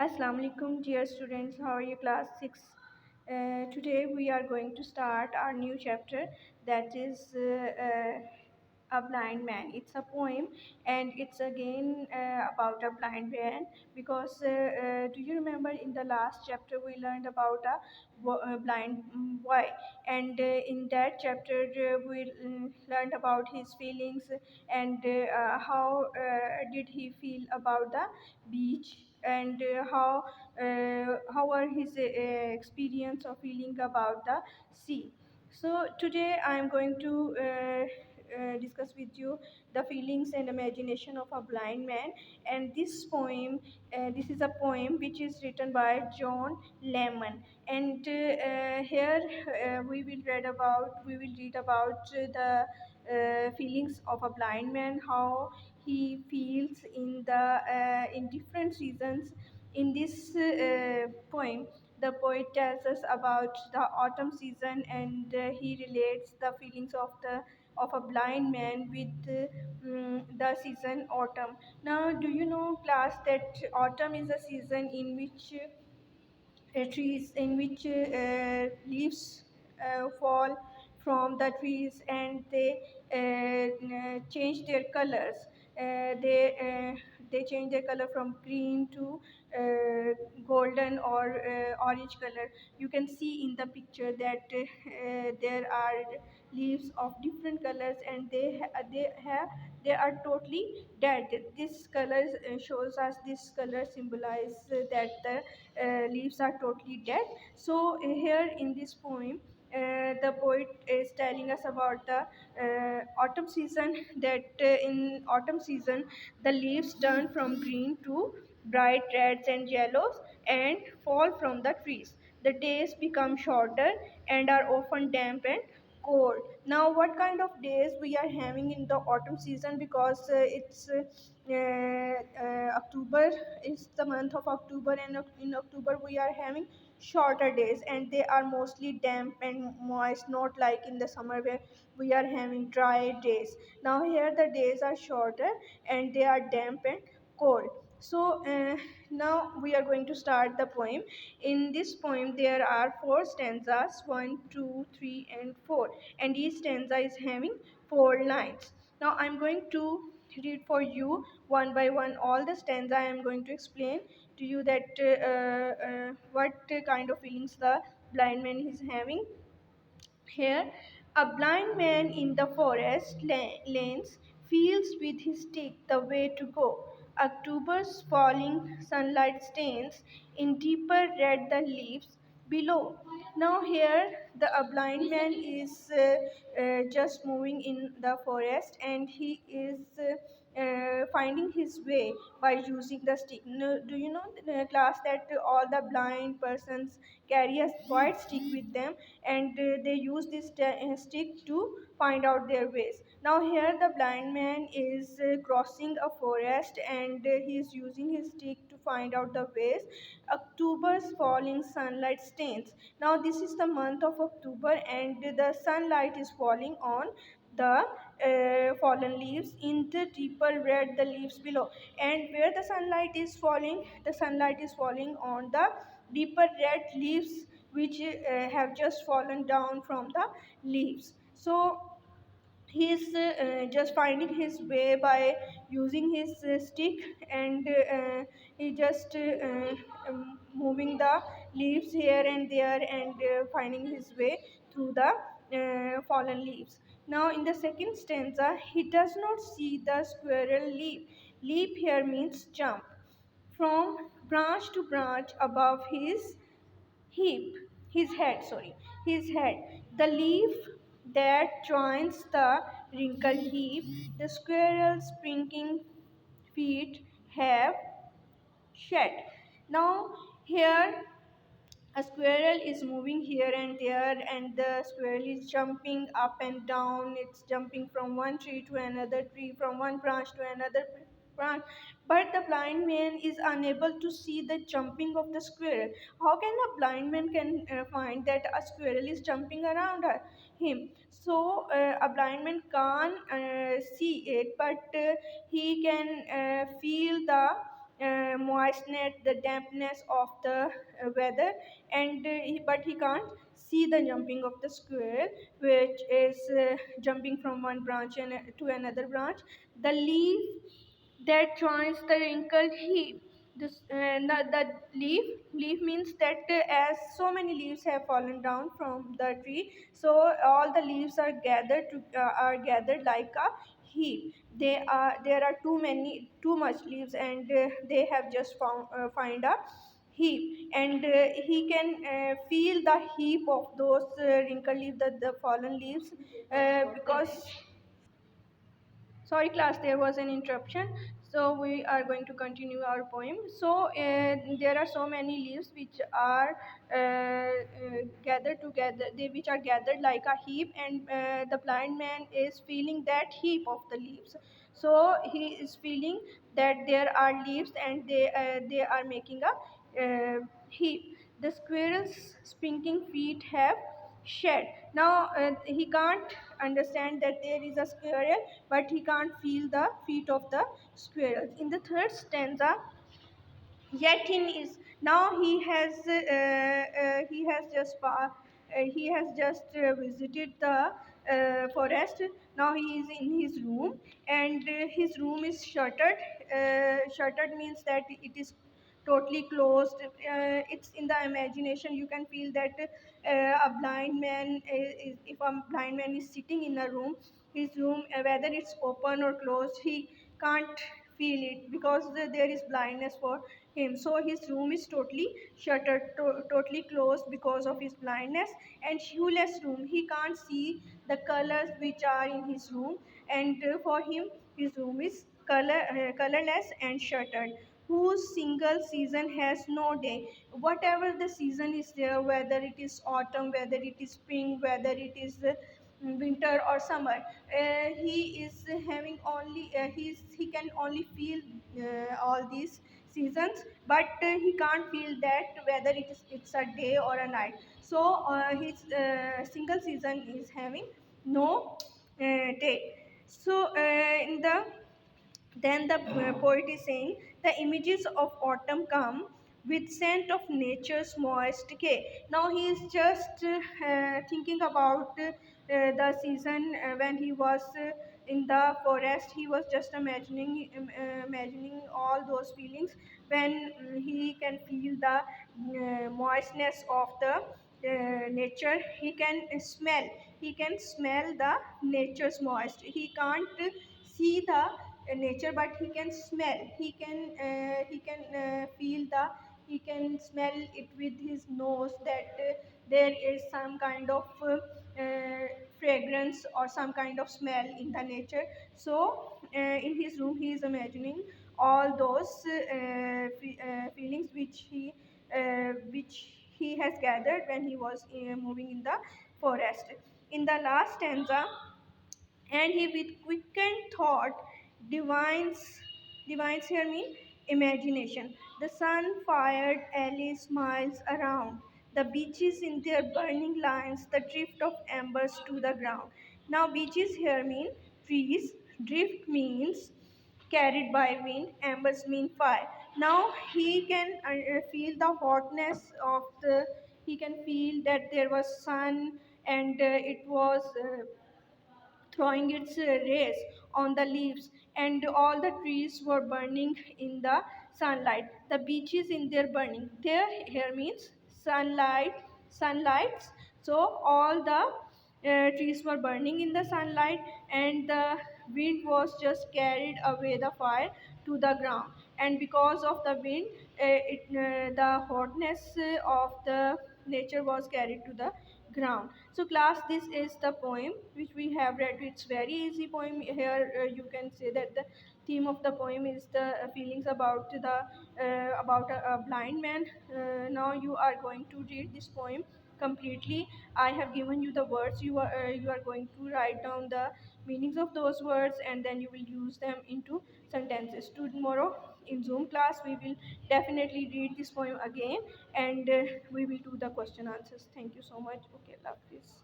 Assalamu alaikum, dear students. How are you, class 6? Today we are going to start our new chapter, that is A Blind Man. It's a poem, and it's again about a blind man, because do you remember in the last chapter we learned about a blind boy, and in that chapter we learned about his feelings, and how did he feel about the beach, and how are his experience of feeling about the sea. So today I am going to discuss with you the feelings and imagination of a blind man. And this is a poem which is written by John Lemon. And here we will read about the feelings of a blind man, how he feels in different seasons. In this poem, the poet tells us about the autumn season, and he relates the feelings of a blind man with the season autumn. Now, do you know, class, that autumn is a season in which trees in which leaves fall from the trees, and they change their colors. Uh, they uh, they change their color from green to golden or orange color. You can see in the picture that there are leaves of different colors, and they are totally dead. This color shows us, this color symbolize that the leaves are totally dead. So here in this poem, the poet is telling us about the autumn season, that in autumn season the leaves turn from green to bright reds and yellows and fall from the trees. The days become shorter and are often damp and cold. Now, what kind of days we are having in the autumn season? Because it's October is the month of October, and in October we are having shorter days, and they are mostly damp and moist, not like in the summer where we are having dry days. Now here the days are shorter and they are damp and cold. So now we are going to start the poem. In this poem there are four stanzas, 1, 2, 3, and 4, and each stanza is having four lines. Now I'm going to read for you one by one all the stanza. I am going to explain to you that what kind of feelings the blind man is having. Here, a blind man in the forest lanes feels with his stick the way to go. October's falling sunlight stains in deeper red the leaves below. Now here, the a blind man is just moving in the forest, and he is finding his way by using the stick. No, do you know, class, that all the blind persons carry a white stick with them, and they use this stick to find out their ways. Now here the blind man is crossing a forest, and he is using his stick to find out the ways. October's falling sunlight stains. Now this is the month of October, and the sunlight is falling on the fallen leaves in the deeper red the leaves below. And where the sunlight is falling on the deeper red leaves which have just fallen down from the leaves. So he's just finding his way by using his stick, and he just moving the leaves here and there, and finding his way through the fallen leaves. Now in the second stanza, he does not see the squirrel leap. Leap here means jump from branch to branch above heap his head, the leaf that joins the wrinkled heap. The squirrel's springing feet have shed. Now here a squirrel is moving here and there, and the squirrel is jumping up and down. It's jumping from one tree to another tree, from one branch to another branch. But the blind man is unable to see the jumping of the squirrel. How can a blind man can find that a squirrel is jumping around him? So a blind man can't see it, but he can feel the moistness, the dampness of the weather, and but he can't see the jumping of the squirrel, which is jumping from one branch to another branch. The leaf that joins the wrinkled heap. The leaf means that as so many leaves have fallen down from the tree, so all the leaves are gathered like a heap. There are too much leaves, and they have just find a heap, and he can feel the heap of those wrinkled leaves, the fallen leaves, because sorry class, there was an interruption. So we are going to continue our poem. So there are so many leaves which are gathered together, which are gathered like a heap, and the blind man is feeling that heap of the leaves. So he is feeling that there are leaves, and they are making a heap. The squirrel's spinking feet have shed. Now he can't understand that there is a squirrel, but he can't feel the feet of the squirrel. In the third stanza, yet in his now he has just visited the forest. Now he is in his room, and his room is shuttered. Shuttered means that it is totally closed. It's in the imagination. You can feel that a blind man if a blind man is sitting in a room, his room, whether it's open or closed, he can't feel it, because there is blindness for him. So his room is totally shuttered, totally closed because of his blindness. And hueless room, he can't see the colors which are in his room, and for him his room is colorless and shuttered. Whose single season has no day. Whatever the season is there, whether it is autumn, whether it is spring, whether it is winter or summer, he is having only he can only feel all these seasons, but he can't feel that whether it's a day or a night. So his single season is having no day. So in the then the poet is saying, the images of autumn come with scent of nature's moist decay. Now he is just thinking about the season when he was in the forest. He was just imagining all those feelings when he can feel the moistness of the nature. He can smell the nature's moist. He can't see the nature, but he can smell. He can feel the he can smell it with his nose, that there is some kind of fragrance or some kind of smell in the nature. So in his room he is imagining all those feelings which he has gathered when he was moving in the forest. In the last stanza, and he with quickened thought divines here mean imagination. The sun fired alley smiles around, the beaches in their burning lines, the drift of embers to the ground. Now beaches here mean trees, drift means carried by wind, embers mean fire. Now he can feel the hotness of the he can feel that there was sun, and it was throwing its rays on the leaves, and all the trees were burning in the sunlight. The beaches in their burning. There here means sunlights. So all the trees were burning in the sunlight, and the wind was just carried away the fire to the ground. And because of the wind, the hotness of the nature was carried to the ground. So class, this is the poem which we have read. It's very easy poem. Here you can say that the theme of the poem is the feelings about a blind man. Now you are going to read this poem completely. I have given you the words. You are going to write down the meanings of those words, and then you will use them into sentences. Tomorrow in Zoom class we will definitely read this poem again, and we will do the question answers. Thank you so much. Okay, love this.